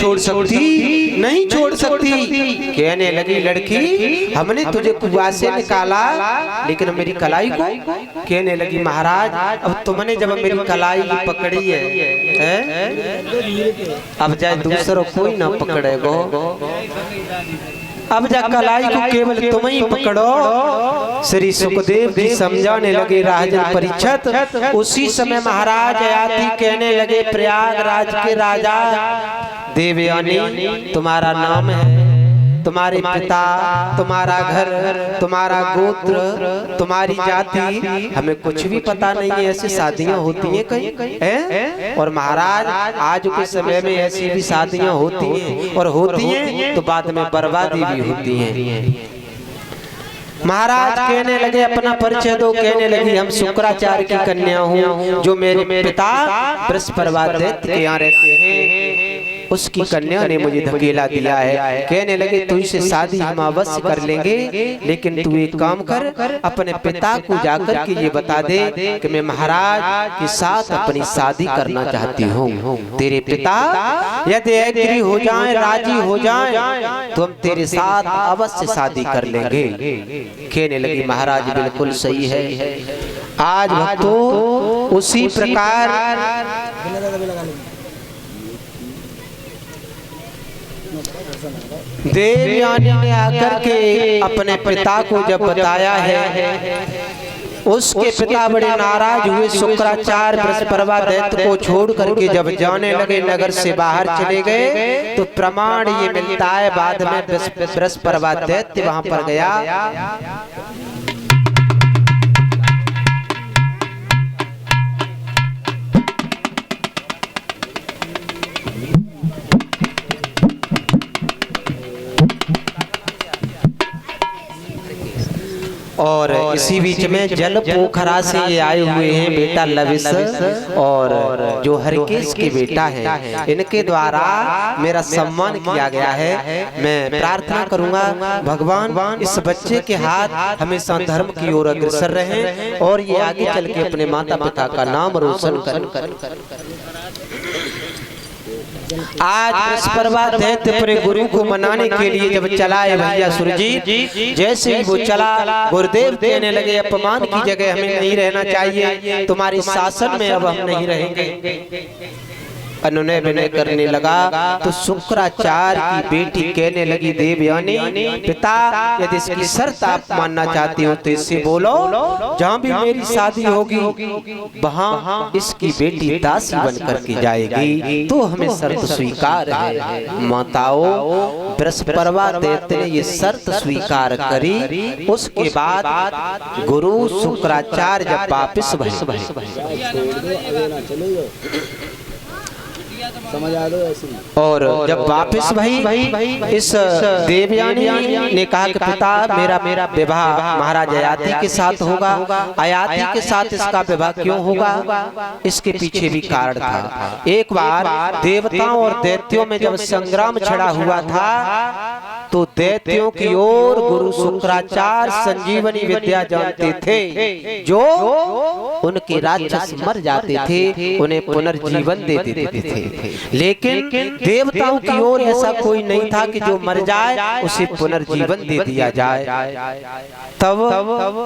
छोड़ सकती, नहीं छोड़ सकती। कहने लगी लड़की हमने तुझे कुआं से निकाला लेकिन मेरी कलाई को। कहने लगी महाराज अब तुमने जब मेरी कलाई पकड़ी है अब जाए दूसरों कोई ना पकड़ेगो। अब जा कलाई को केवल तुम ही पकड़ो। श्री सुखदेव जी समझाने लगे राजन परीक्षित। उसी समय महाराज आती कहने लगे प्रयागराज के राजा देवयानी तुम्हारा नाम है, तुम्हारे पिता, तुम्हारा घर, तुम्हारा गोत्र, तुम्हारी जाति हमें कुछ भी पता नहीं है। ऐसी शादियां होती हैं कहीं हैं? और महाराज आज के समय में ऐसी भी शादियां होती हैं और होती हैं तो बाद में बर्बादी भी होती हैं। महाराज कहने लगे अपना परिचय दो। कहने लगी हम शुक्राचार्य की कन्या हूँ, जो मेरे पिता बृहस्पति के यहाँ रहते हैं उसकी कन्या ने मुझे धकेला दिया है। कहने लगे तू इसे शादी हम अवश्य कर लेंगे, लेकिन तू एक काम कर अपने पिता को जाकर के ये बता दे कि मैं महाराज के साथ अपनी शादी करना चाहती हूँ। तेरे पिता यदि एग्री हो जाएं, राजी हो जाएं तो हम तेरे साथ अवश्य शादी कर लेंगे। कहने लगी महाराज बिल्कुल सही है। आज भक्तों उसी प्रकार देवयानी ने आकर के अपने पिता को जब बताया है, उसके पिता बड़े नाराज हुए। शुक्राचार्य बृहस्पति को छोड़ करके जब जाने लगे, नगर से बाहर चले गए, तो प्रमाण ये मिलता है बाद में बृहस्पति वहां पर गया। और इसी बीच में जल पोखरा से ये आए हुए हैं बेटा लविश और जो हरकेश के बेटा है, इनके द्वारा मेरा सम्मान किया गया है। मैं प्रार्थना करूंगा भगवान इस बच्चे के हाथ हमेशा धर्म की ओर अग्रसर रहे और ये आगे चल के अपने माता पिता का नाम रोशन कर। आज बृहस्पति अपने गुरु को मनाने के लिए जब चला है भैया सुरजीत, जैसे ही वो चला गुरुदेव कहने लगे अपमान की जगह हमें नहीं रहना चाहिए, तुम्हारे शासन में अब हम नहीं रहेंगे। अनुनय विनय करने लगा तो शुक्राचार्य की बेटी कहने लगी देवयानी पिता यदि इसकी शर्त आप मानना चाहती हो तो इससे बोलो, जहाँ भी मेरी शादी होगी वहाँ इसकी बेटी दासी बन करके जाएगी, तो हमें शर्त स्वीकार है। माताओं बृहस्पति ने ये शर्त स्वीकार करी। उसके बाद गुरु शुक्राचार्य जब वापिस और जब वापिस भाई इस देवयानी ने कहा कि पिता मेरा विवाह महाराज अयाति के साथ होगा। अयाति के साथ इसका विवाह क्यों होगा, इसके पीछे भी कारण था। एक बार देवताओं और दैत्यों में जब संग्राम छिड़ा हुआ था तो दैत्यों की ओर गुरु शुक्राचार्य संजीवनी विद्या जानते थे। जो उनके राक्षस मर जाते थे उन्हें पुनर्जीवन दे देते थे, लेकिन देवताओं की ओर ऐसा कोई नहीं था कि जो मर जाए उसे पुनर्जीवन दे दिया जाए। तब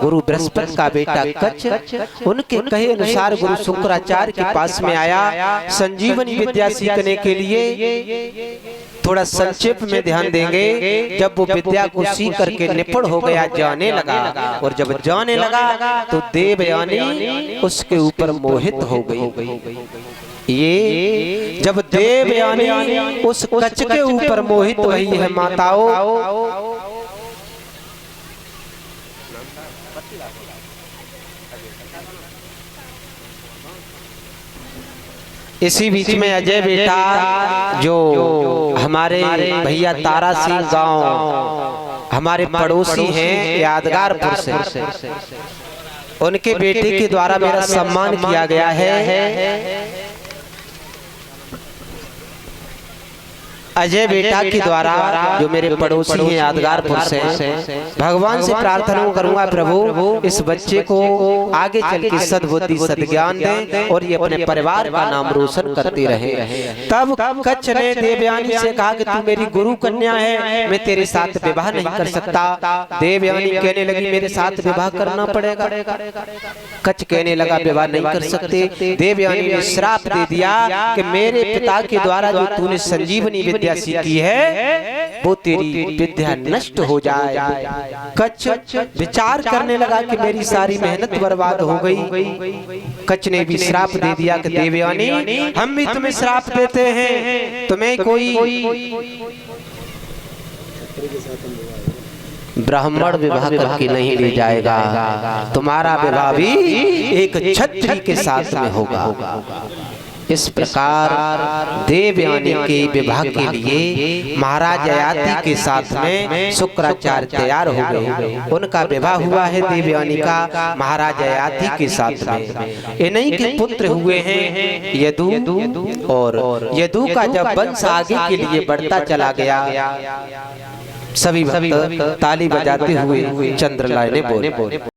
गुरु बृहस्पति का बेटा कच्छ उनके कहे अनुसार गुरु शुक्राचार्य के पास में आया संजीवनी विद्या सीखने के लिए। थोड़ा संक्षेप में ध्यान देंगे, जब वो विद्या को सीख करके निपुण हो गया, जाने लगा, और जब जाने लगा तो देवयानी उसके ऊपर मोहित हो गई। ये जब देवयानी उस कच्छ के ऊपर मोहित हुई है माताओं, इसी बीच में अजय बेटा जो हमारे भैया तारा सिंह गांव हमारे पड़ोसी हैं यादगारपुर से, उनके बेटे के द्वारा मेरा सम्मान किया गया है। अजय बेटा के द्वारा जो मेरे पड़ोसी हैं यादगारपुर से, भगवान से प्रार्थना करूंगा प्रभु इस बच्चे को आगे चल के सद्बुद्धि सद्ज्ञान दें और ये अपने परिवार का नाम रोशन करते रहे। तब कच्छ ने देवयानी से कहा कि तू मेरी गुरु कन्या है, मैं तेरे साथ विवाह नहीं कर सकता। देवयानी कहने लगी मेरे साथ विवाह करना पड़ेगा। कच्छ कहने लगा विवाह नहीं कर सकते। देवयानी ने श्राप दे दिया कि मेरे पिता के द्वारा जो तूने संजीवनी विद्या सीखी है वो तेरी विद्या नष्ट हो जाए। कच्छ विचार करने लगा कि मेरी सारी मेहनत बर्बाद हो गई। कच्छ ने भी श्राप दे दिया कि देवयानी हम भी तुम्हें श्राप देते हैं, तुम्हें कोई ब्राह्मण विवाह करके नहीं ले जाएगा, तुम्हारा विवाह भी एक क्षत्रिय के साथ में होगा। इस प्रकार देवयानी के विवाह के लिए महाराज ययाति के साथ में शुक्राचार्य तैयार हो गए। उनका विवाह हुआ है देवयानी का महाराज ययाति के साथ में। इन्हीं के पुत्र हुए हैं यदु, और यदु का जब वंश आगे के लिए बढ़ता चला गया, सभी भक्त ताली बजाते हुए चंद्रलाय ने बोले।